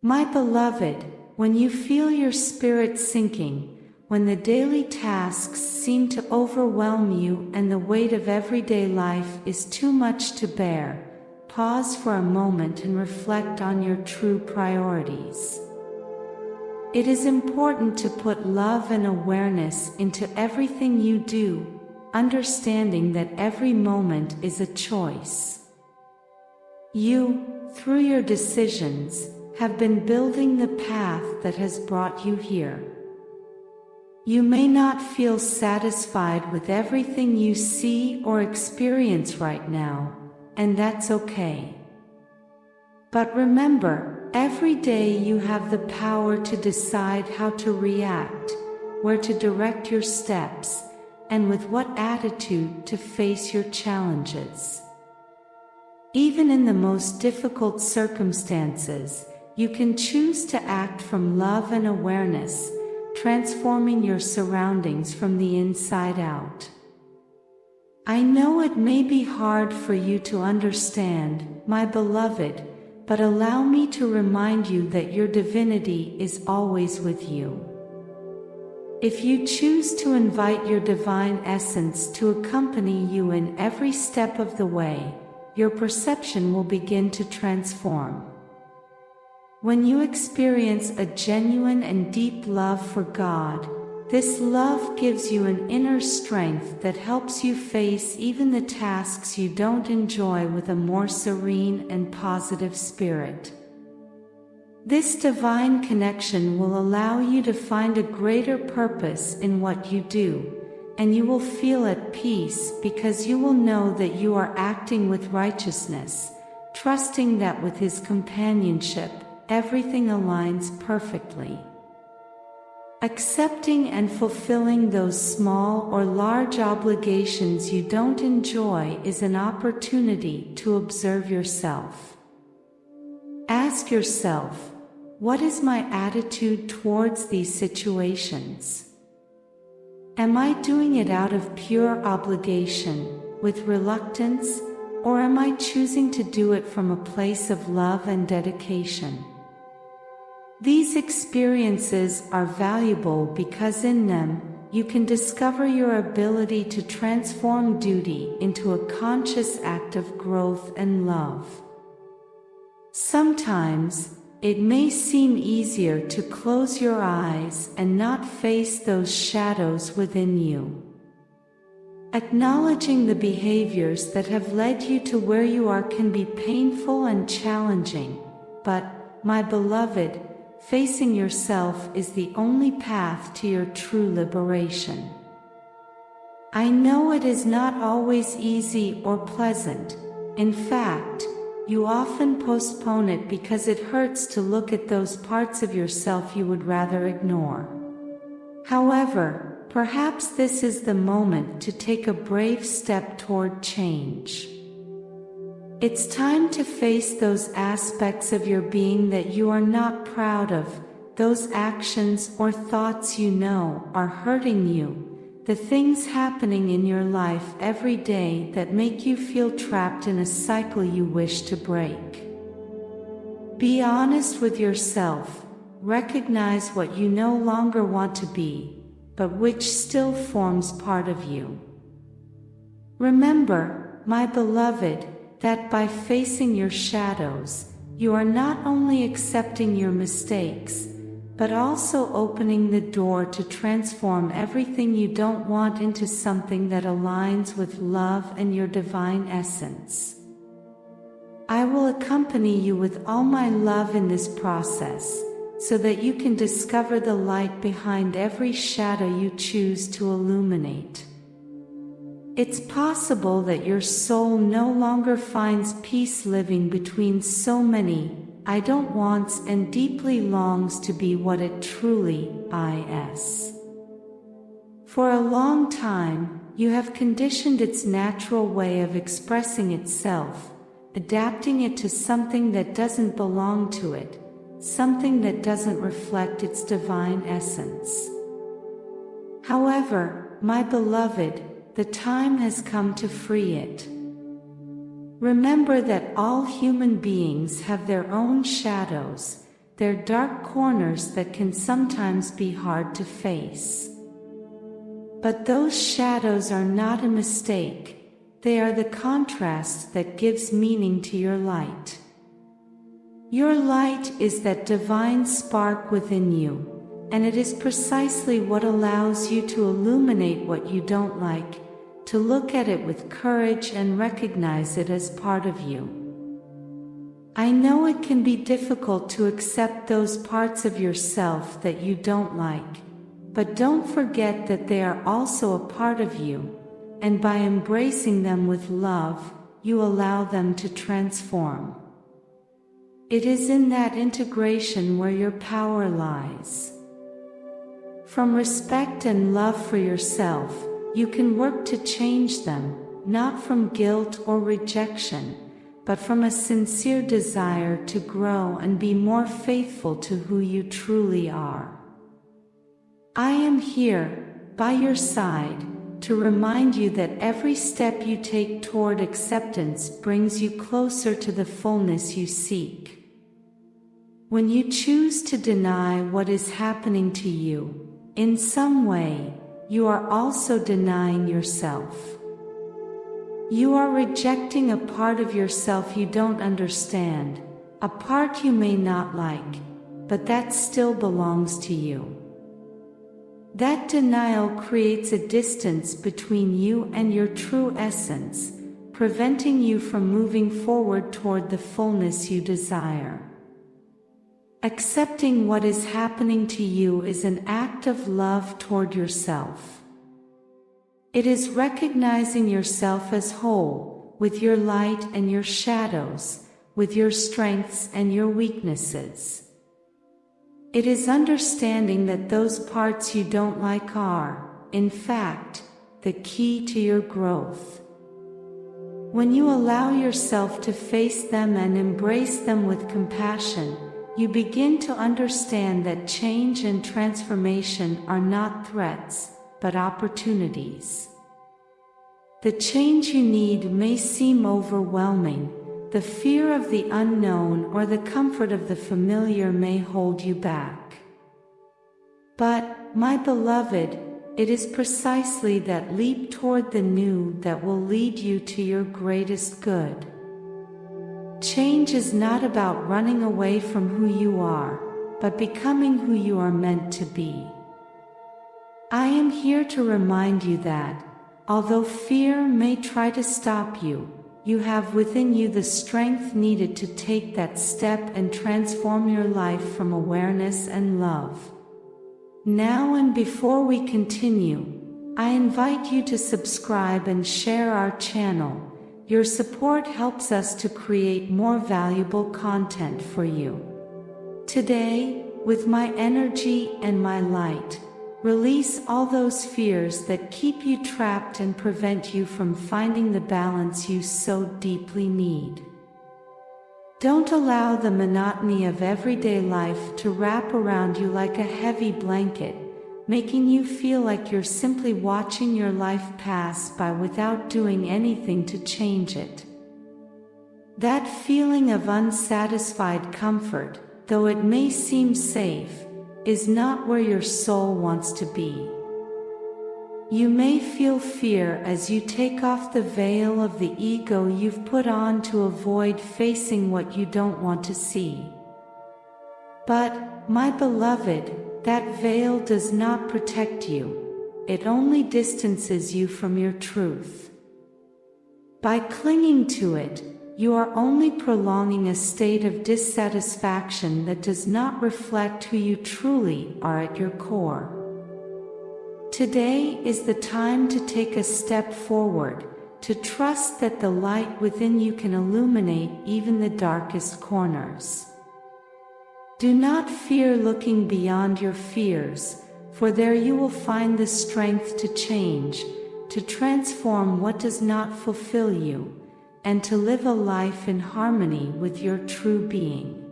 My beloved, when you feel your spirit sinking, when the daily tasks seem to overwhelm you and the weight of everyday life is too much to bear, pause for a moment and reflect on your true priorities. It is important to put love and awareness into everything you do, understanding that every moment is a choice. You, through your decisions, have been building the path that has brought you here. You may not feel satisfied with everything you see or experience right now, and that's okay. But remember, every day you have the power to decide how to react, where to direct your steps, and with what attitude to face your challenges. Even in the most difficult circumstances, you can choose to act from love and awareness, transforming your surroundings from the inside out. I know it may be hard for you to understand, my beloved, but allow me to remind you that your divinity is always with you. If you choose to invite your divine essence to accompany you in every step of the way, your perception will begin to transform. When you experience a genuine and deep love for God, this love gives you an inner strength that helps you face even the tasks you don't enjoy with a more serene and positive spirit. This divine connection will allow you to find a greater purpose in what you do, and you will feel at peace because you will know that you are acting with righteousness, trusting that with His companionship, everything aligns perfectly. Accepting and fulfilling those small or large obligations you don't enjoy is an opportunity to observe yourself. Ask yourself, what is my attitude towards these situations? Am I doing it out of pure obligation, with reluctance, or am I choosing to do it from a place of love and dedication? These experiences are valuable because in them, you can discover your ability to transform duty into a conscious act of growth and love. Sometimes, it may seem easier to close your eyes and not face those shadows within you. Acknowledging the behaviors that have led you to where you are can be painful and challenging, but, my beloved, facing yourself is the only path to your true liberation. I know it is not always easy or pleasant. In fact, you often postpone it because it hurts to look at those parts of yourself you would rather ignore. However, perhaps this is the moment to take a brave step toward change. It's time to face those aspects of your being that you are not proud of, those actions or thoughts you know are hurting you, the things happening in your life every day that make you feel trapped in a cycle you wish to break. Be honest with yourself, recognize what you no longer want to be, but which still forms part of you. Remember, my beloved, that by facing your shadows, you are not only accepting your mistakes, but also opening the door to transform everything you don't want into something that aligns with love and your divine essence. I will accompany you with all my love in this process, so that you can discover the light behind every shadow you choose to illuminate. It's possible that your soul no longer finds peace living between so many I don't wants and deeply longs to be what it truly is. For a long time, you have conditioned its natural way of expressing itself, adapting it to something that doesn't belong to it, something that doesn't reflect its divine essence. However, my beloved, the time has come to free it. Remember that all human beings have their own shadows, they're dark corners that can sometimes be hard to face. But those shadows are not a mistake. They are the contrast that gives meaning to your light. Your light is that divine spark within you, and it is precisely what allows you to illuminate what you don't like, to look at it with courage and recognize it as part of you. I know it can be difficult to accept those parts of yourself that you don't like, but don't forget that they are also a part of you, and by embracing them with love, you allow them to transform. It is in that integration where your power lies. From respect and love for yourself, you can work to change them, not from guilt or rejection, but from a sincere desire to grow and be more faithful to who you truly are. I am here, by your side, to remind you that every step you take toward acceptance brings you closer to the fullness you seek. When you choose to deny what is happening to you, in some way, you are also denying yourself. You are rejecting a part of yourself you don't understand, a part you may not like, but that still belongs to you. That denial creates a distance between you and your true essence, preventing you from moving forward toward the fullness you desire. Accepting what is happening to you is an act of love toward yourself. It is recognizing yourself as whole, with your light and your shadows, with your strengths and your weaknesses. It is understanding that those parts you don't like are, in fact, the key to your growth. When you allow yourself to face them and embrace them with compassion, you begin to understand that change and transformation are not threats, but opportunities. The change you need may seem overwhelming. The fear of the unknown or the comfort of the familiar may hold you back. But, my beloved, it is precisely that leap toward the new that will lead you to your greatest good. Change is not about running away from who you are, but becoming who you are meant to be. I am here to remind you that, although fear may try to stop you, you have within you the strength needed to take that step and transform your life from awareness and love. Now and before we continue, I invite you to subscribe and share our channel. Your support helps us to create more valuable content for you. Today, with my energy and my light, release all those fears that keep you trapped and prevent you from finding the balance you so deeply need. Don't allow the monotony of everyday life to wrap around you like a heavy blanket, making you feel like you're simply watching your life pass by without doing anything to change it. That feeling of unsatisfied comfort, though it may seem safe, is not where your soul wants to be. You may feel fear as you take off the veil of the ego you've put on to avoid facing what you don't want to see. But, my beloved, that veil does not protect you. It only distances you from your truth. By clinging to it, you are only prolonging a state of dissatisfaction that does not reflect who you truly are at your core. Today is the time to take a step forward, to trust that the light within you can illuminate even the darkest corners. Do not fear looking beyond your fears, for there you will find the strength to change, to transform what does not fulfill you, and to live a life in harmony with your true being.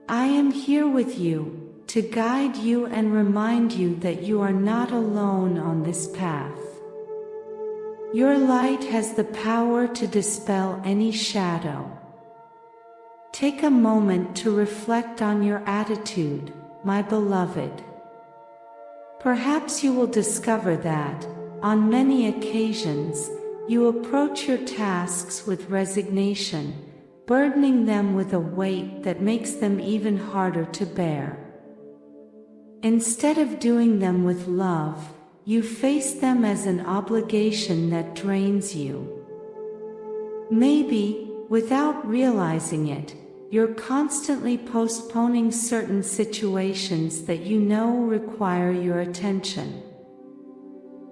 I am here with you, to guide you and remind you that you are not alone on this path. Your light has the power to dispel any shadow. take a moment to reflect on your attitude, my beloved. Perhaps you will discover that, on many occasions, you approach your tasks with resignation, burdening them with a weight that makes them even harder to bear. Instead of doing them with love, you face them as an obligation that drains you. Maybe, without realizing it, you're constantly postponing certain situations that you know require your attention.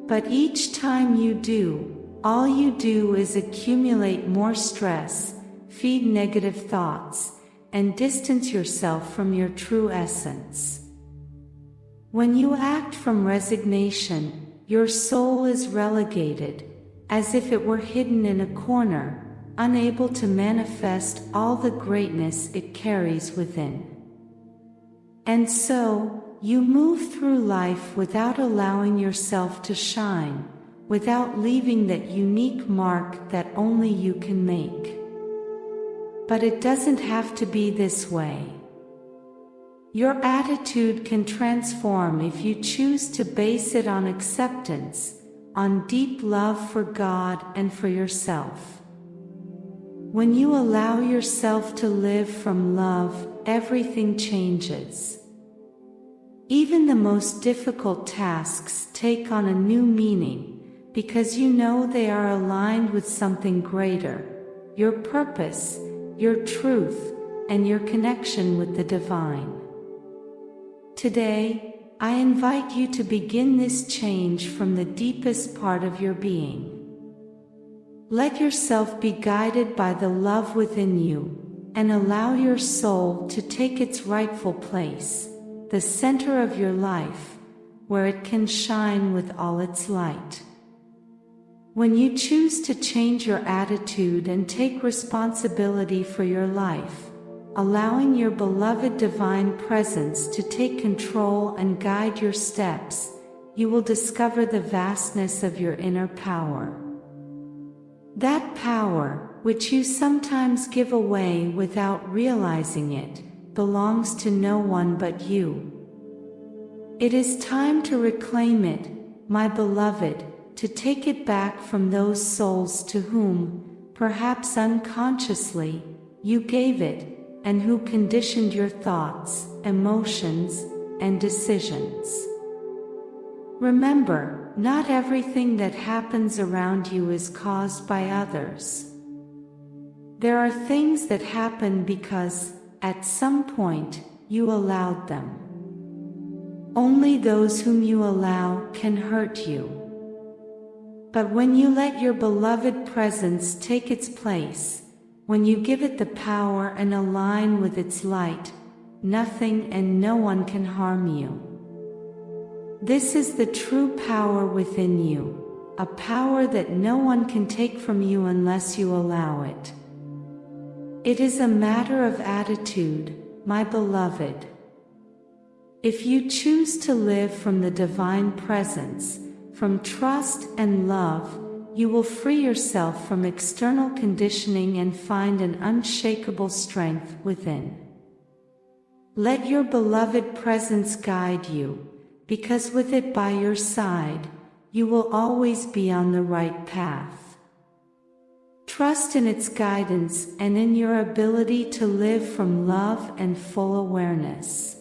But each time you do, all you do is accumulate more stress, feed negative thoughts, and distance yourself from your true essence. When you act from resignation, your soul is relegated, as if it were hidden in a corner, unable to manifest all the greatness it carries within. And so, you move through life without allowing yourself to shine, without leaving that unique mark that only you can make. But it doesn't have to be this way. Your attitude can transform if you choose to base it on acceptance, on deep love for God and for yourself. When you allow yourself to live from love, everything changes. Even the most difficult tasks take on a new meaning, because you know they are aligned with something greater, your purpose, your truth, and your connection with the divine. Today, I invite you to begin this change from the deepest part of your being. Let yourself be guided by the love within you, and allow your soul to take its rightful place, the center of your life, where it can shine with all its light. When you choose to change your attitude and take responsibility for your life, allowing your beloved divine presence to take control and guide your steps, you will discover the vastness of your inner power. That power, which you sometimes give away without realizing it, belongs to no one but you. It is time to reclaim it, my beloved, to take it back from those souls to whom, perhaps unconsciously, you gave it, and who conditioned your thoughts, emotions, and decisions. Remember, not everything that happens around you is caused by others. There are things that happen because, at some point, you allowed them. Only those whom you allow can hurt you. But when you let your beloved presence take its place, when you give it the power and align with its light, nothing and no one can harm you. This is the true power within you, a power that no one can take from you unless you allow it. It is a matter of attitude, my beloved. If you choose to live from the divine presence, from trust and love, you will free yourself from external conditioning and find an unshakable strength within. Let your beloved presence guide you, because with it by your side, you will always be on the right path. Trust in its guidance and in your ability to live from love and full awareness.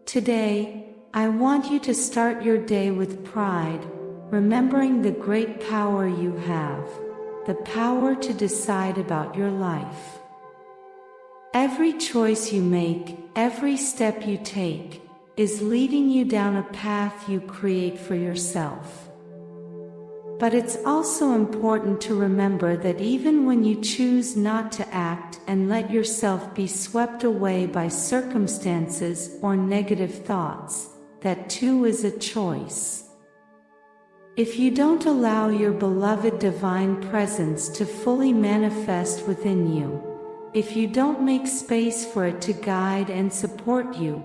Today, I want you to start your day with pride, remembering the great power you have, the power to decide about your life. Every choice you make, every step you take, is leading you down a path you create for yourself. But it's also important to remember that even when you choose not to act and let yourself be swept away by circumstances or negative thoughts, that too is a choice. If you don't allow your beloved divine presence to fully manifest within you, if you don't make space for it to guide and support you,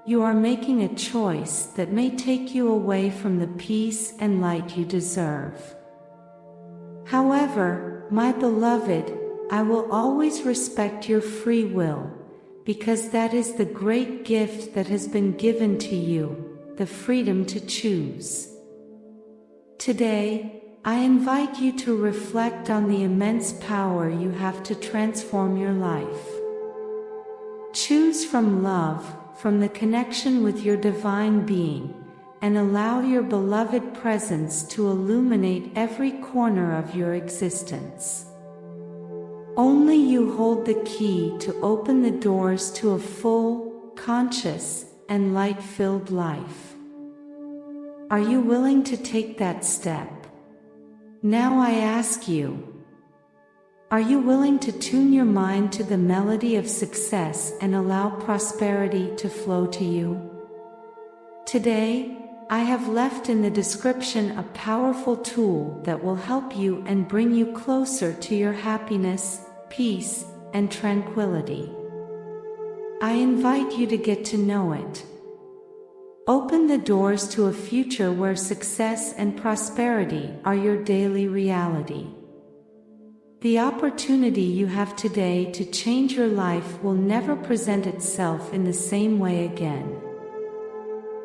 you are making a choice that may take you away from the peace and light you deserve. However, my beloved, I will always respect your free will, because that is the great gift that has been given to you, the freedom to choose. Today, I invite you to reflect on the immense power you have to transform your life. Choose from love, from the connection with your divine being, and allow your beloved presence to illuminate every corner of your existence. Only you hold the key to open the doors to a full, conscious, and light-filled life. Are you willing to take that step? Now I ask you, are you willing to tune your mind to the melody of success and allow prosperity to flow to you? Today, I have left in the description a powerful tool that will help you and bring you closer to your happiness, peace, and tranquility. I invite you to get to know it. Open the doors to a future where success and prosperity are your daily reality. The opportunity you have today to change your life will never present itself in the same way again.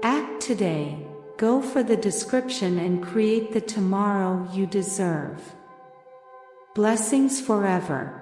Act today, go for the description and create the tomorrow you deserve. Blessings forever.